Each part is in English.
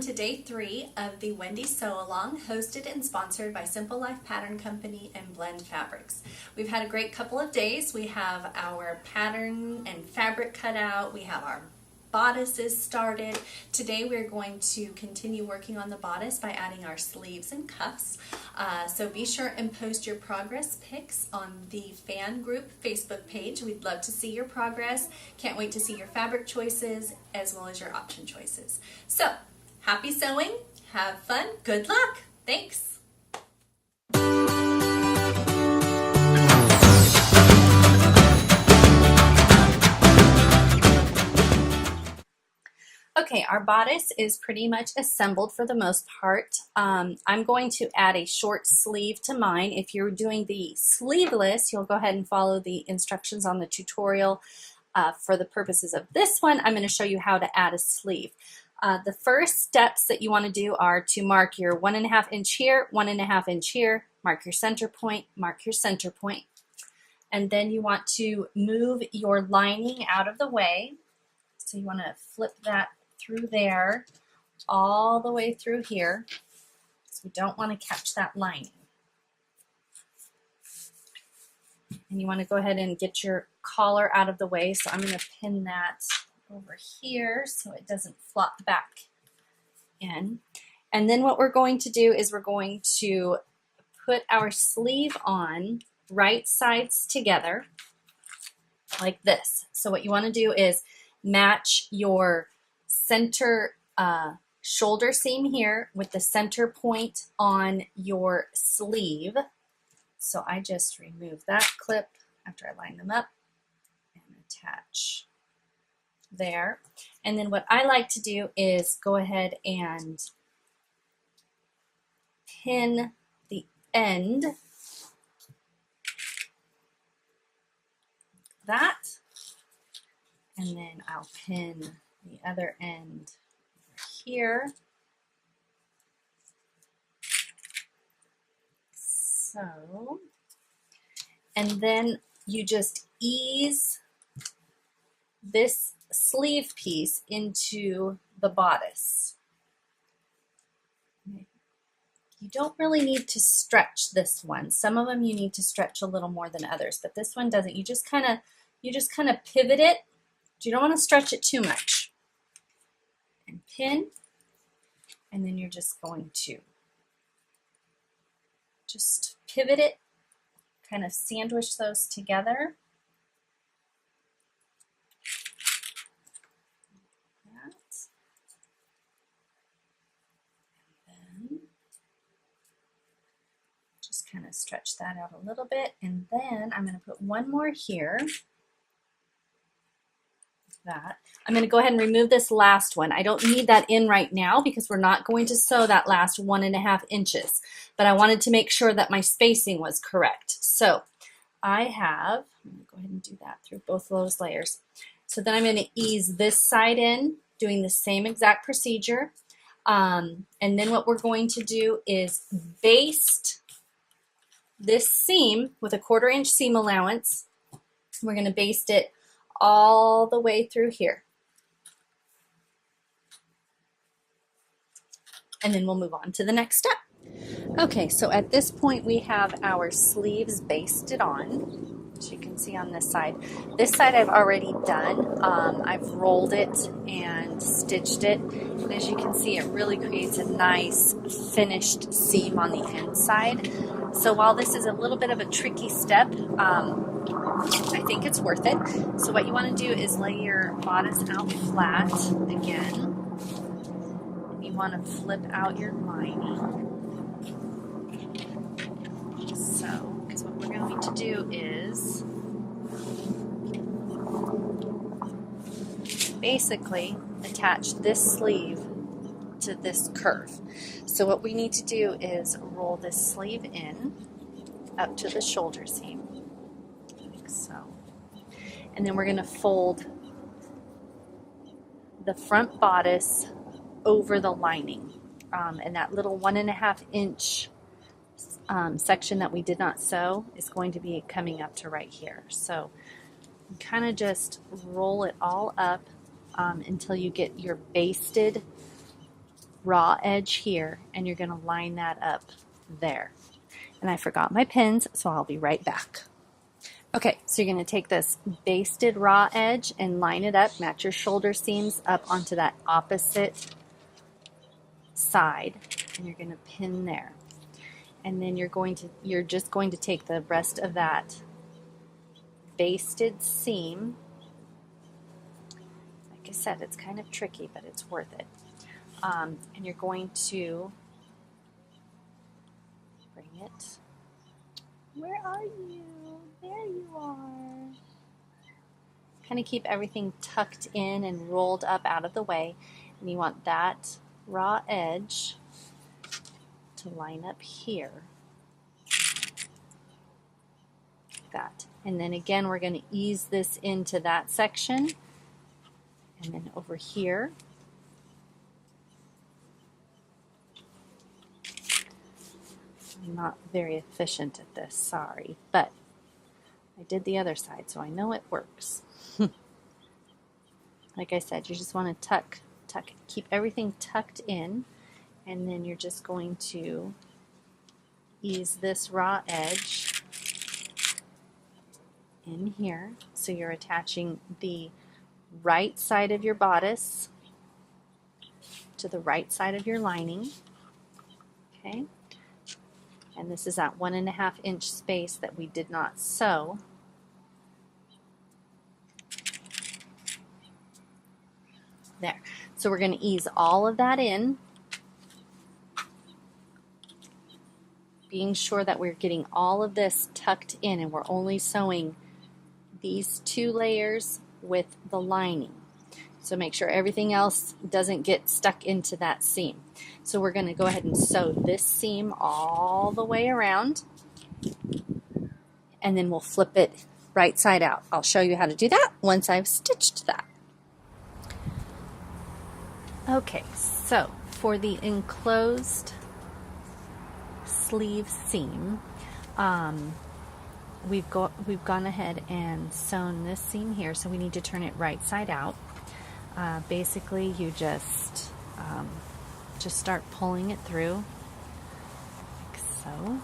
Welcome to day 3 of the Wendy Sew Along, hosted and sponsored by Simple Life Pattern Company and Blend Fabrics. We've had a great couple of days. We have our pattern and fabric cut out. We have our bodices started. Today we're going to continue working on the bodice by adding our sleeves and cuffs. So be sure and post your progress pics on the fan group Facebook page. We'd love to see your progress. Can't wait to see your fabric choices as well as your option choices. So happy sewing, have fun, good luck. Thanks. Okay, our bodice is pretty much assembled for the most part. I'm going to add a short sleeve to mine. If you're doing the sleeveless, you'll go ahead and follow the instructions on the tutorial. For the purposes of this one, I'm going to show you how to add a sleeve. The first steps that you want to do are to mark your 1.5 inch here, 1.5 inch here, mark your center point, and then you want to move your lining out of the way. So you want to flip that through there, all the way through here. So we don't want to catch that lining. And you want to go ahead and get your collar out of the way. So I'm going to pin that over here so it doesn't flop back in. And then what we're going to do is we're going to put our sleeve on right sides together like this. So what you want to do is match your center shoulder seam here with the center point on your sleeve. So I just remove that clip after I line them up and attach there. And then what I like to do is go ahead and pin the end that, and then I'll pin the other end over here. So, and then you just ease this sleeve piece into the bodice. You don't really need to stretch this one. Some of them you need to stretch a little more than others, but this one doesn't. You just kind of pivot it. You don't want to stretch it too much. And pin, and then you're just going to just pivot it, kind of sandwich those together. Like that. And then just kind of stretch that out a little bit, and then I'm going to put one more here. That. I'm going to go ahead and remove this last one. I don't need that in right now because we're not going to sew that last 1.5 inches, but I wanted to make sure that my spacing was correct. So I'm going to go ahead and do that through both of those layers. So then I'm going to ease this side in, doing the same exact procedure. And then what we're going to do is baste this seam with a 1/4 inch seam allowance. We're going to baste it all the way through here. And then we'll move on to the next step. Okay, so at this point we have our sleeves basted on, as you can see on this side. This side I've already done. I've rolled it and stitched it. And as you can see, it really creates a nice finished seam on the inside. So while this is a little bit of a tricky step, I think it's worth it. So what you want to do is lay your bodice out flat again. And you want to flip out your lining. So what we're going to do is basically attach this sleeve to this curve. So what we need to do is roll this sleeve in up to the shoulder seam. So, and then we're going to fold the front bodice over the lining, and that little 1.5 inch section that we did not sew is going to be coming up to right here. So kind of just roll it all up until you get your basted raw edge here, and you're going to line that up there. And I forgot my pins, so I'll be right back. Okay, so you're going to take this basted raw edge and line it up, match your shoulder seams up onto that opposite side, and you're going to pin there. And then you're just going to take the rest of that basted seam. Like I said, it's kind of tricky, but it's worth it. And you're going to bring it. Where are you? There you are. Kind of keep everything tucked in and rolled up out of the way. And you want that raw edge to line up here. Like that. And then again, we're going to ease this into that section. And then over here. I'm not very efficient at this, sorry, but I did the other side, so I know it works. Like I said, you just want to keep everything tucked in, and then you're just going to ease this raw edge in here. So you're attaching the right side of your bodice to the right side of your lining. Okay. And this is that 1.5 inch space that we did not sew. There. So we're going to ease all of that in, being sure that we're getting all of this tucked in, and we're only sewing these 2 layers with the lining. So make sure everything else doesn't get stuck into that seam. So we're going to go ahead and sew this seam all the way around, and then we'll flip it right side out. I'll show you how to do that once I've stitched that. Okay, so for the enclosed sleeve seam, we've gone ahead and sewn this seam here, so we need to turn it right side out. Basically, you just start pulling it through, like so.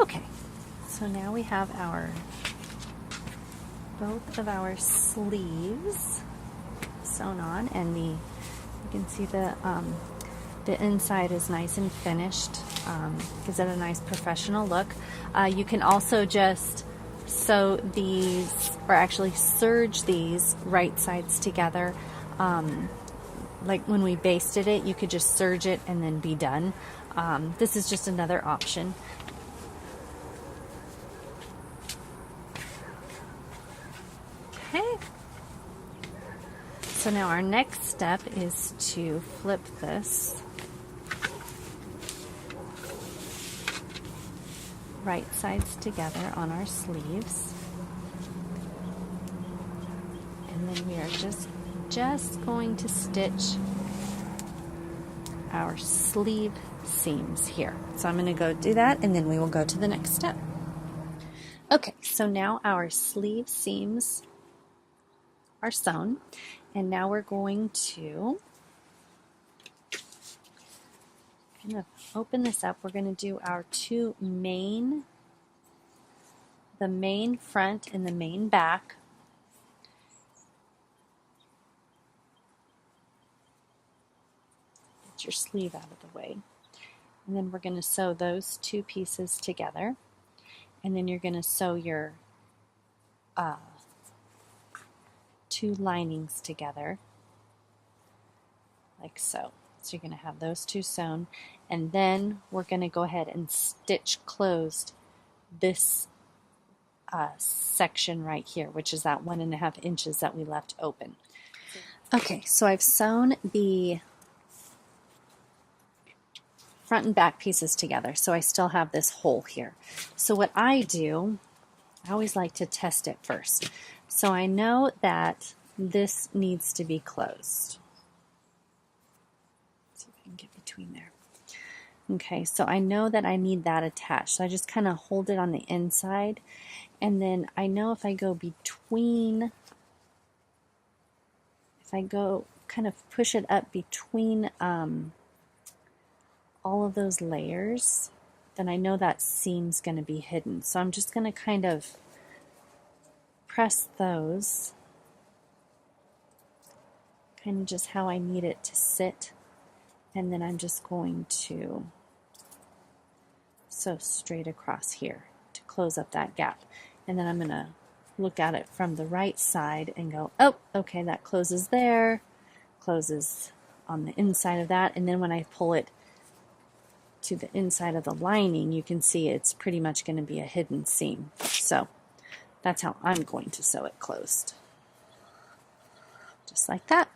Okay, so now we have both of our sleeves sewn on, and you can see the inside is nice and finished. Gives it a nice professional look. You can also just sew these, or actually serge these right sides together. Like when we basted it, you could just serge it and then be done. This is just another option. Okay, so now our next step is to flip this right sides together on our sleeves, and then we are just going to stitch our sleeve seams here. So I'm going to go do that, and then we will go to the next step. Okay, so now our sleeve seams are sewn, and now we're going to kind of open this up. We're going to do our the main front and the main back. Get your sleeve out of the way, and then we're going to sew those 2 pieces together, and then you're going to sew your 2 linings together, like so. So you're going to have those 2 sewn, and then we're going to go ahead and stitch closed this section right here, which is that 1.5 inches that we left open. Okay, so I've sewn the front and back pieces together, so I still have this hole here. So what I do, I always like to test it first. So I know that this needs to be closed. Let's see if I can get between there. Okay, so I know that I need that attached. So I just kind of hold it on the inside, and then I know if I go between, if I go kind of push it up between all of those layers, then I know that seam's going to be hidden. So I'm just going to kind of press those, kind of just how I need it to sit, and then I'm just going to sew straight across here to close up that gap. And then I'm going to look at it from the right side and go, oh, okay, that closes there, closes on the inside of that, and then when I pull it to the inside of the lining, you can see it's pretty much going to be a hidden seam. So that's how I'm going to sew it closed. Just like that.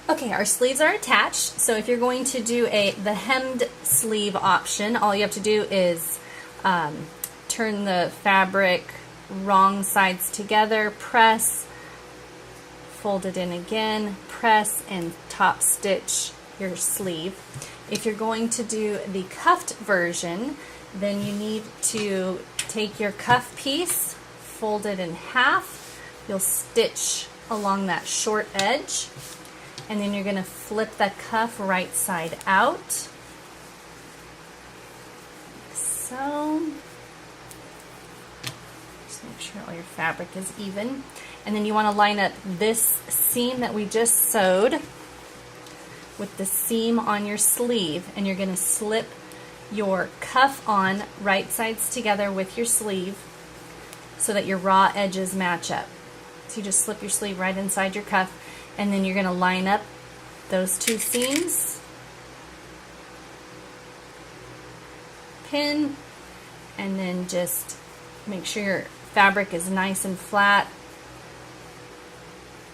Okay, our sleeves are attached. So if you're going to do the hemmed sleeve option, all you have to do is turn the fabric wrong sides together, press, fold it in again, press, and top stitch your sleeve. If you're going to do the cuffed version, then you need to take your cuff piece, fold it in half, you'll stitch along that short edge, and then you're going to flip that cuff right side out, like so. Just make sure all your fabric is even. And then you want to line up this seam that we just sewed with the seam on your sleeve, and you're going to slip your cuff on right sides together with your sleeve so that your raw edges match up. So you just slip your sleeve right inside your cuff, and then you're going to line up those two seams, pin, and then just make sure your fabric is nice and flat.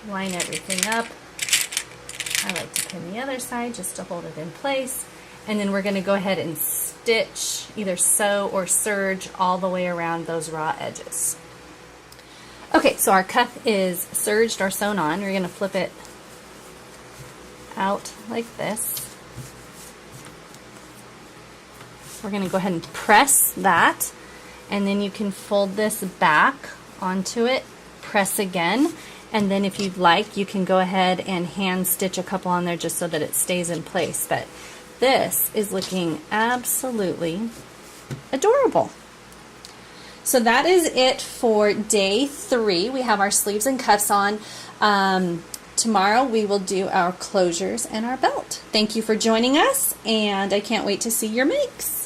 Line everything up. I like to pin the other side just to hold it in place. And then we're going to go ahead and stitch, either sew or serge all the way around those raw edges. Okay, so our cuff is serged or sewn on. We're going to flip it out like this. We're going to go ahead and press that, and then you can fold this back onto it, press again, and then if you'd like, you can go ahead and hand stitch a couple on there just so that it stays in place. But this is looking absolutely adorable. So that is it for day 3. We have our sleeves and cuffs on. Tomorrow we will do our closures and our belt. Thank you for joining us, and I can't wait to see your makes.